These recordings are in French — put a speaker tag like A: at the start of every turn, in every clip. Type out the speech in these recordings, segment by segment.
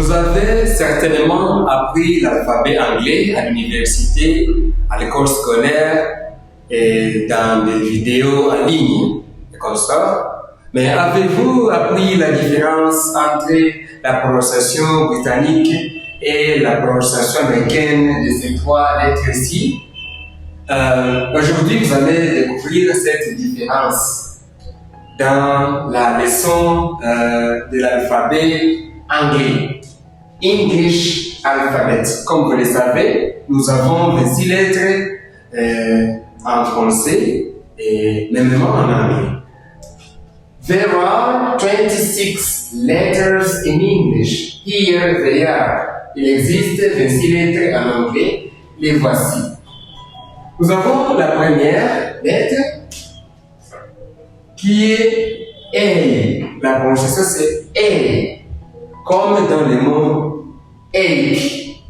A: Vous avez certainement appris l'alphabet anglais à l'université, à l'école scolaire et dans des vidéos en ligne, comme ça. Mais avez-vous appris la différence entre la prononciation britannique et la prononciation américaine de ces trois lettres-ci? Aujourd'hui, vous allez découvrir cette différence dans la leçon de l'alphabet anglais. English alphabet. Comme vous le savez, nous avons 26 lettres en français et même en anglais. There are 26 letters in English. Here they are. Il existe 26 lettres en anglais. Les voici. Nous avons la première lettre qui est A. La prononciation c'est A. Comme dans le mot ache.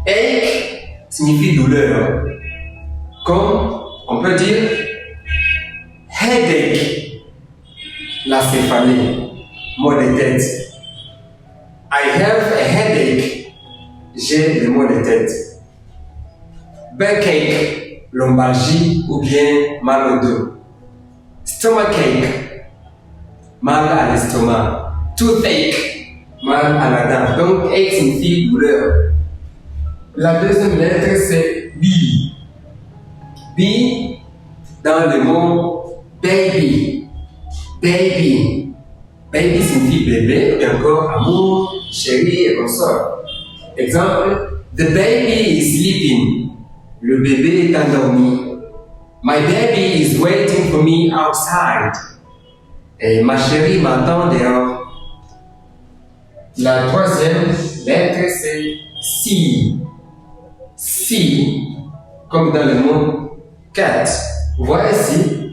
A: Ache signifie douleur. Comme on peut dire headache, la céphalée, mal de tête. I have a headache, j'ai le mal de tête. Backache, lombalgie ou bien mal au dos. Stomachache, mal à l'estomac. Toothache, mal à la dent. Donc, ache signifie douleur. La deuxième lettre, c'est B. B, dans le mot baby. Baby. Baby signifie bébé, et encore amour, chérie et consort. Exemple, the baby is sleeping. Le bébé est endormi. My baby is waiting for me outside. Et ma chérie m'attend dehors. La troisième lettre, c'est C. C, comme dans le mot cat. Vous voyez ici,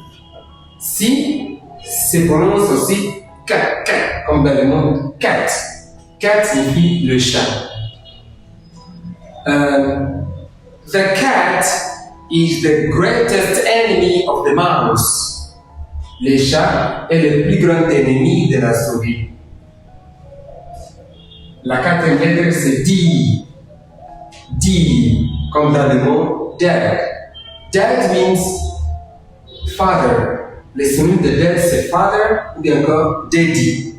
A: C se prononce aussi cat, comme dans le mot cat. Cat signifie le chat. The cat is the greatest enemy of the mouse. Le chat est le plus grand ennemi de la souris. La quatrième lettre, c'est D. D, comme dans le mot dad. Dad means father. Le synonyme de dad, c'est father ou bien encore daddy.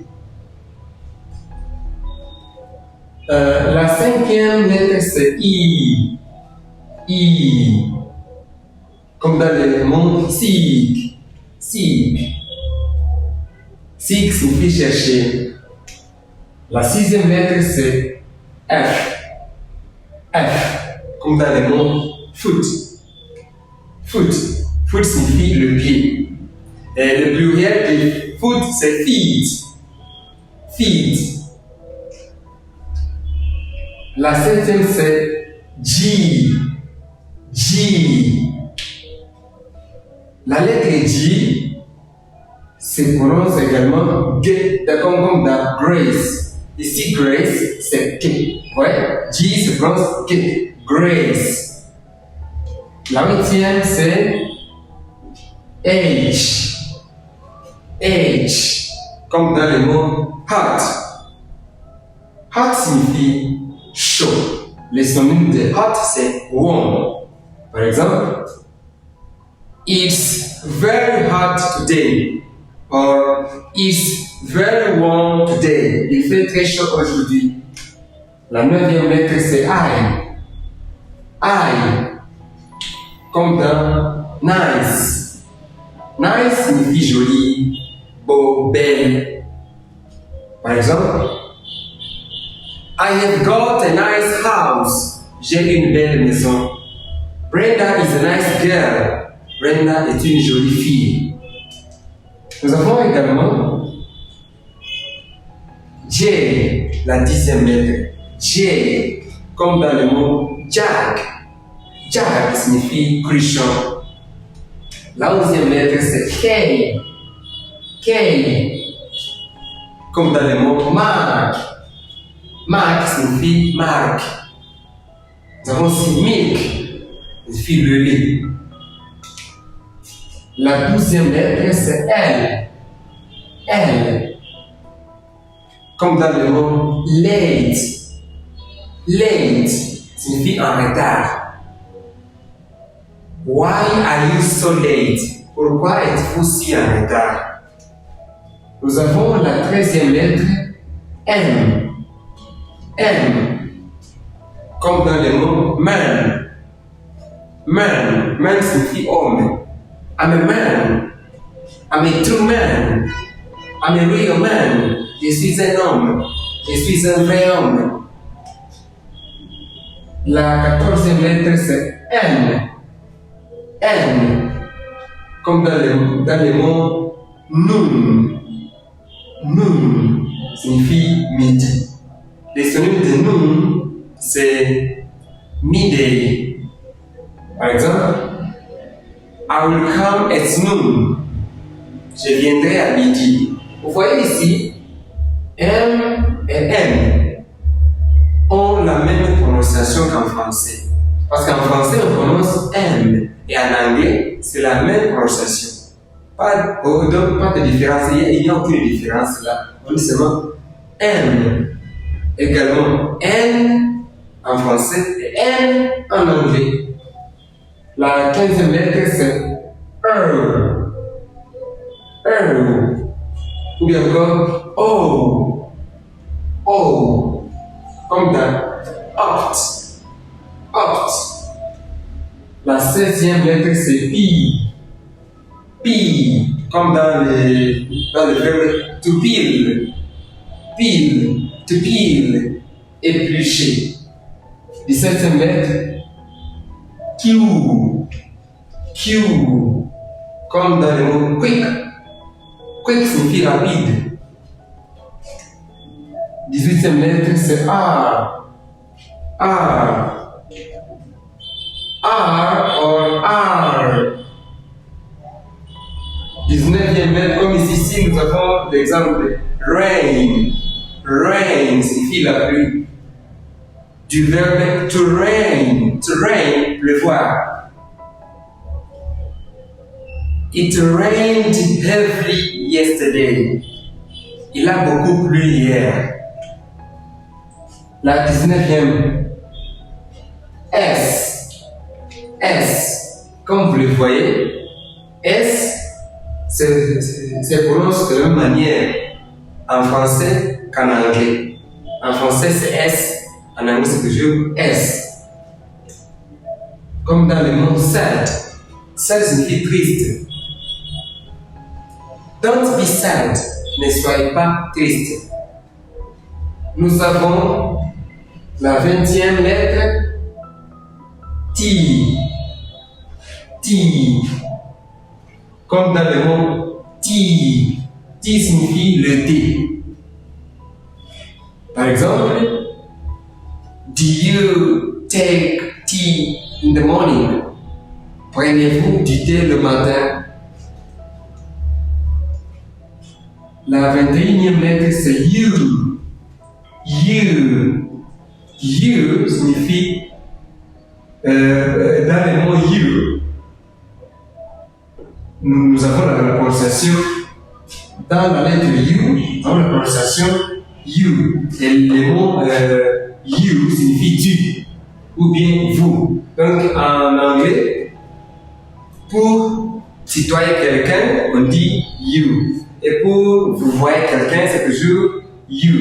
A: La cinquième lettre, c'est I. I, comme dans le mot seek. Seek. Seek signifie chercher. La sixième lettre, c'est F. F, comme dans le mot foot. Foot. Foot signifie le pied. Et le pluriel de foot, c'est feet. Feet. La septième, c'est G. G. La lettre G se prononce également G, comme dans Grace. Ici, Grace, c'est G. Ouais, G se prononce G. Grace. La huitième, c'est H. H, comme dans le mot hot. Hot signifie chaud. Le synonyme de hot, c'est warm. Par exemple, it's very hot today. Or, it's very warm today. Il fait très chaud aujourd'hui. La neuvième lettre, c'est I. I, comme dans nice. Nice signifie joli, beau, belle. Par exemple, I have got a nice house. J'ai une belle maison. Brenda is a nice girl. Brenda est une jolie fille. Nous avons également J, la dixième lettre. J, comme dans le mot Jack. Jack signifie cruchon. La onzième lettre, c'est K. K, comme dans le mot Mark. Mark signifie Marc. Nous avons aussi milk, signifie le lait. La douzième lettre, c'est L. L, comme dans le mot late. Late signifie en retard. Why are you so late? Pourquoi êtes-vous si en retard? Nous avons la 13e lettre M. M. Comme dans le mot man. Man. Man signifie homme. I'm a man. I'm a true man. I'm a real man. Je suis un homme. Je suis un vrai homme. La 14e lettre c'est N. N. Comme dans les mots noon. Noon signifie midi. Les synonymes de noon c'est midday. Par exemple, I will come at noon. Je viendrai à midi. Vous voyez ici, M et N ont la même prononciation qu'en français. Parce qu'en français, on prononce M. Et en anglais, c'est la même prononciation. Donc, pas de différence. Il n'y a aucune différence là. On dit seulement M. Également N en français et N en anglais. La 15e lettre, c'est R. R. Ou bien encore O. O. Comme dans opt. Opt. La 16e lettre, c'est P. P. Comme dans le verbe to peel. Peel. To peel. Éplucher. 17e lettre, Q. Q. Comme dans le mot quick. Quick signifie rapide. 18e lettre, c'est R. R. R or R. 19e lettre, comme ici, nous avons l'exemple rain. Rain signifie la pluie. Du verbe to rain. To rain, pleuvoir. It rained heavily yesterday. Il a beaucoup plu hier. La 19e. S. S. Comme vous le voyez, S se prononce de la même manière en français qu'en anglais. En français, c'est S. En anglais, c'est toujours S. Comme dans le mot sad. Sad signifie triste. Don't be sad. Ne soyez pas triste. Nous avons la 20e lettre T. T. Comme dans le mot tea. Tea signifie le thé. Par exemple, do you take tea in the morning? Prenez-vous du thé le matin? La 21e lettre c'est you. You. You signifie dans le mot you, nous avons la prononciation dans la lettre you, nous avons la prononciation you. Et le mot you signifie tu ou bien vous. Donc en anglais, pour tutoyer quelqu'un, on dit you. Et pour vous voyez quelqu'un, c'est toujours you.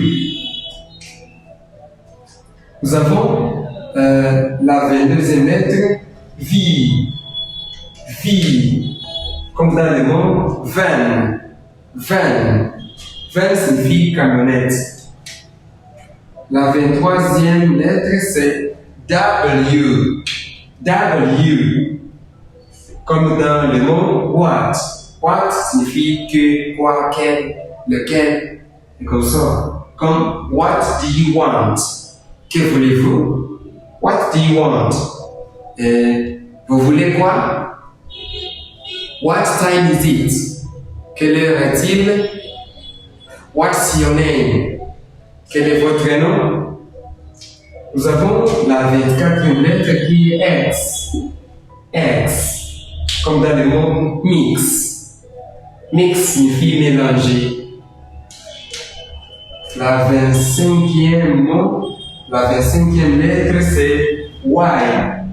A: Nous avons la 22e lettre V. V. Comme dans le mot van. Van. Van signifie camionnette. La 23e lettre c'est W. W. Comme dans le mot what. What signifie que, quoi, quel, lequel, et comme ça. Comme what do you want? Que voulez-vous? What do you want? Vous voulez quoi? What time is it? Quelle heure est-il? What's your name? Quel est votre nom? Nous avons la 24e lettre qui est X. X. Comme dans le mot mix. Mix signifie mélanger. La 25e lettre, c'est Y.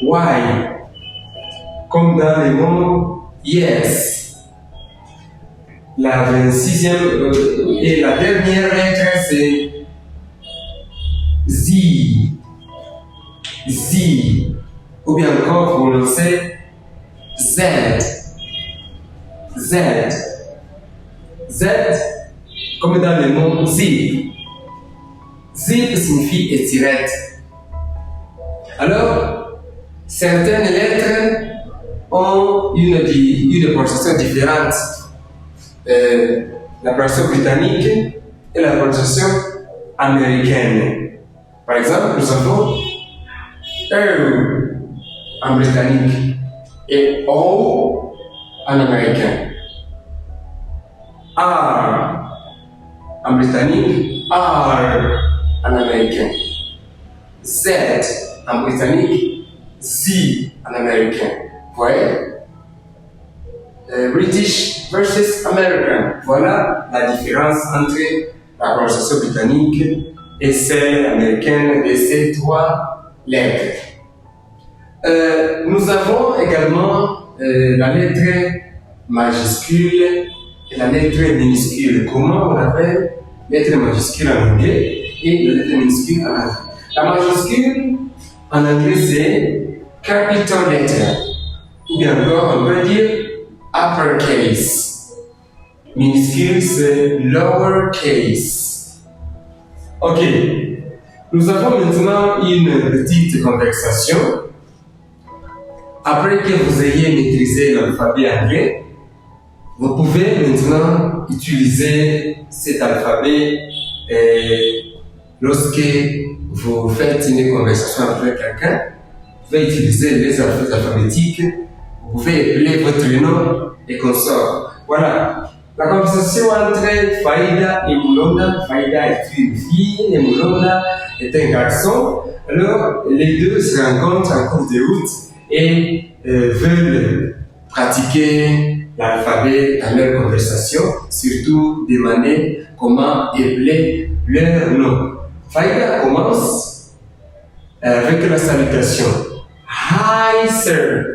A: Y. Comme dans le mot yes. La 26e et la dernière lettre, c'est Z. Z. Ou bien encore prononcer Z. Z. Z, comme dans le mot zip. Zip signifie étirette. Alors, certaines lettres ont une prononciation différente. La prononciation britannique et la prononciation américaine. Par exemple, nous avons R en britannique et O en américain. R en britannique, R en américain. Z en britannique, Z en américain. Vous voyez? British versus American. Voilà la différence entre la prononciation britannique et celle américaine de ces trois lettres. Nous avons également la lettre majuscule et la lettre minuscule. Comment on appelle lettre majuscule en anglais et la lettre minuscule en anglais? La majuscule en anglais c'est capital letter, ou bien encore on peut dire uppercase. Minuscule c'est lowercase. Ok, nous avons maintenant une petite conversation. Après que vous ayez maîtrisé l'alphabet anglais, vous pouvez maintenant utiliser cet alphabet lorsque vous faites une conversation avec quelqu'un. Vous pouvez utiliser les alphabets alphabétiques, vous pouvez appeler votre nom et consorts. Voilà, la conversation entre Faïda et Moulonda. Faïda est une fille et Moulonda est un garçon. Alors, les deux se rencontrent en cours de route et veulent pratiquer l'alphabet dans leur conversation, surtout demander comment appeler leur nom. Faïda commence avec la salutation. Hi sir.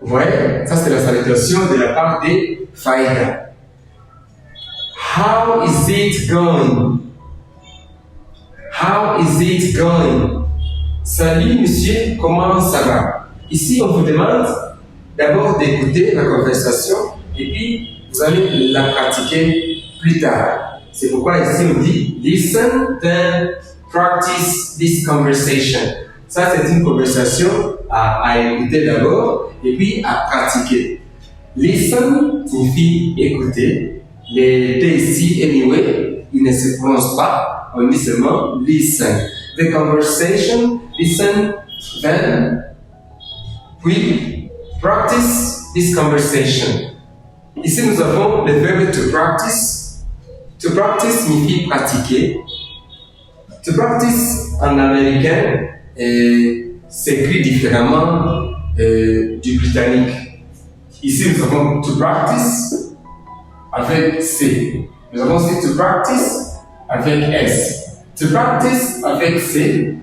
A: Vous voyez, ça c'est la salutation de la part de Faïda. How is it going? How is it going? Salut monsieur, comment ça va? Ici on vous demande d'abord d'écouter la conversation et puis vous allez la pratiquer plus tard. C'est pourquoi ici on dit listen, then practice this conversation. Ça c'est une conversation à écouter d'abord et puis à pratiquer. Listen signifie écouter. Les T ici, anyway, ils ne se prononcent pas, on dit seulement listen. The conversation, listen, then, puis practice this conversation. Ici, nous avons le verbe to practice. To practice signifie pratiquer. To practice en américain s'écrit différemment du britannique. Ici, nous avons to practice avec C. Nous avons aussi to practice avec S. To practice avec C,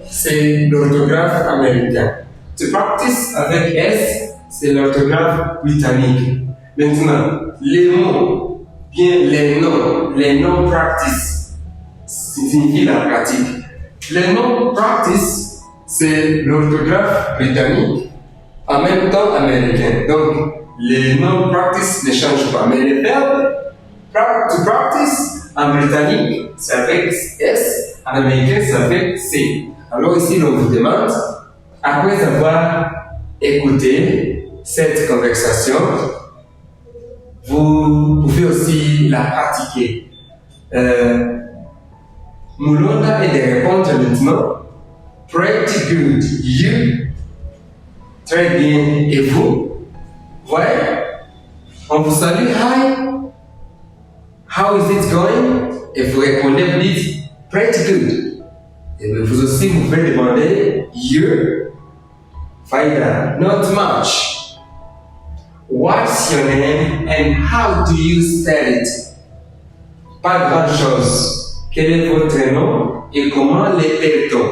A: c'est l'orthographe américain. To practice avec S, c'est l'orthographe britannique. Maintenant, les mots, bien les noms practice, signifie la pratique. Les noms practice, c'est l'orthographe britannique, en même temps américain. Donc, les noms practice ne changent pas. Mais les verbes, to practice, en britannique, c'est avec S, en américain, c'est avec C. Alors ici, on vous demande, après avoir écouté cette conversation, vous pouvez aussi la pratiquer. Moulonda est de répondre maintenant. Pretty good. You? Très bien. Et vous? Ouais? On vous salue. Hi. How is it going? Et vous répondez, vous dites pretty good. Et vous aussi, vous pouvez demander you. Faïda, not much. What's your name and how do you spell it? Pas grand chose. Quel est votre nom et comment l'appelle-t-on?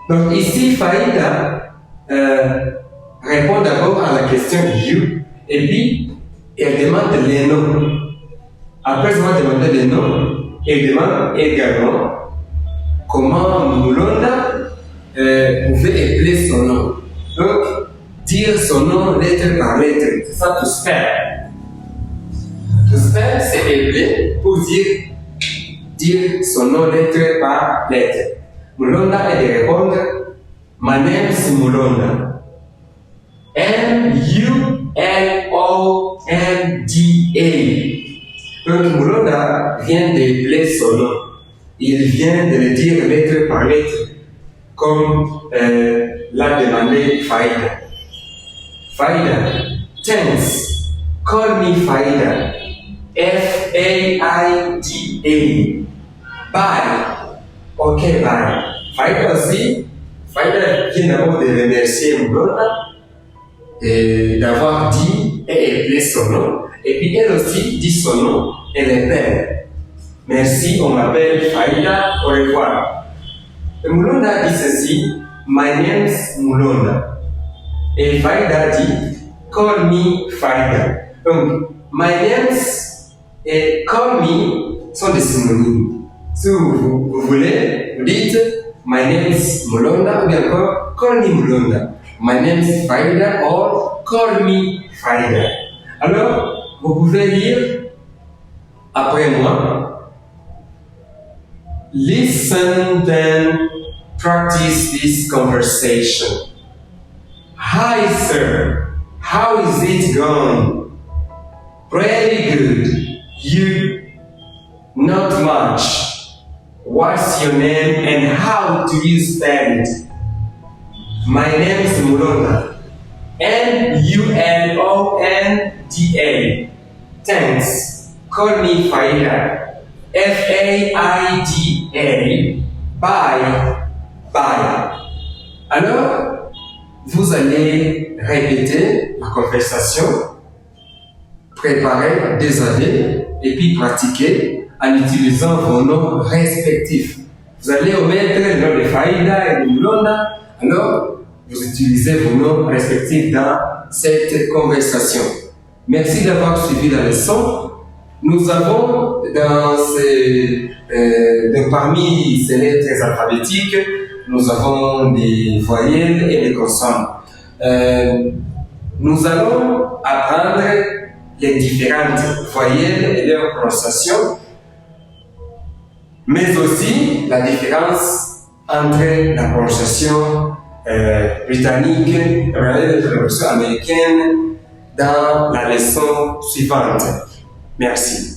A: Donc ici, Faïda répond d'abord à la question you et puis elle demande les noms. Après avoir demandé les noms, elle demande également comment Mulonda pouvait appeler son nom. Donc, dire son nom lettre par lettre, c'est ça to spell. To spell, c'est appeler pour dire son nom lettre par lettre. Mulonda est de répondre my name is Mulonda. M-U-L-O-N-D-A. Donc Mulonda vient d'appeler son nom. Il vient de le dire lettre par lettre, comme l'a demandé Faïda. Faïda, thanks. Call me Faïda. F-A-I-D-A. Bye. Ok, bye. Faïda aussi, Faïda vient d'abord de remercier Mulonda d'avoir dit et appelé son nom. Et puis elle aussi dit son nom et l'appelle. Merci, on m'appelle Faïda, au revoir. Mulonda dit ceci, my name's Mulonda. Et Faïda dit, call me Faïda. Donc, my name's et call me sont des synonymes. Si vous voulez, vous dites, my name's Mulonda ou bien encore, call me Mulonda. My name's Faïda or call me Faïda. Alors, vous pouvez lire après moi. Listen, then practice this conversation. Hi, sir. How is it going? Pretty good. You? Not much. What's your name and how do you spell it? My name is Mulonda. M-U-L-O-N-D-A. Thanks. Call me Faïda. F-A-I-D-A. Bye. Bye. Alors, vous allez répéter la conversation, préparer des années et puis pratiquer en utilisant vos noms respectifs. Vous allez omettre le nom de Faïda et de Mulonda, alors vous utilisez vos noms respectifs dans cette conversation. Merci d'avoir suivi la leçon. Nous avons parmi ces lettres alphabétiques, nous avons des voyelles et des consonnes. Nous allons apprendre les différentes voyelles et leur prononciation, mais aussi la différence entre la prononciation britannique et la prononciation américaine dans la leçon suivante. Merci.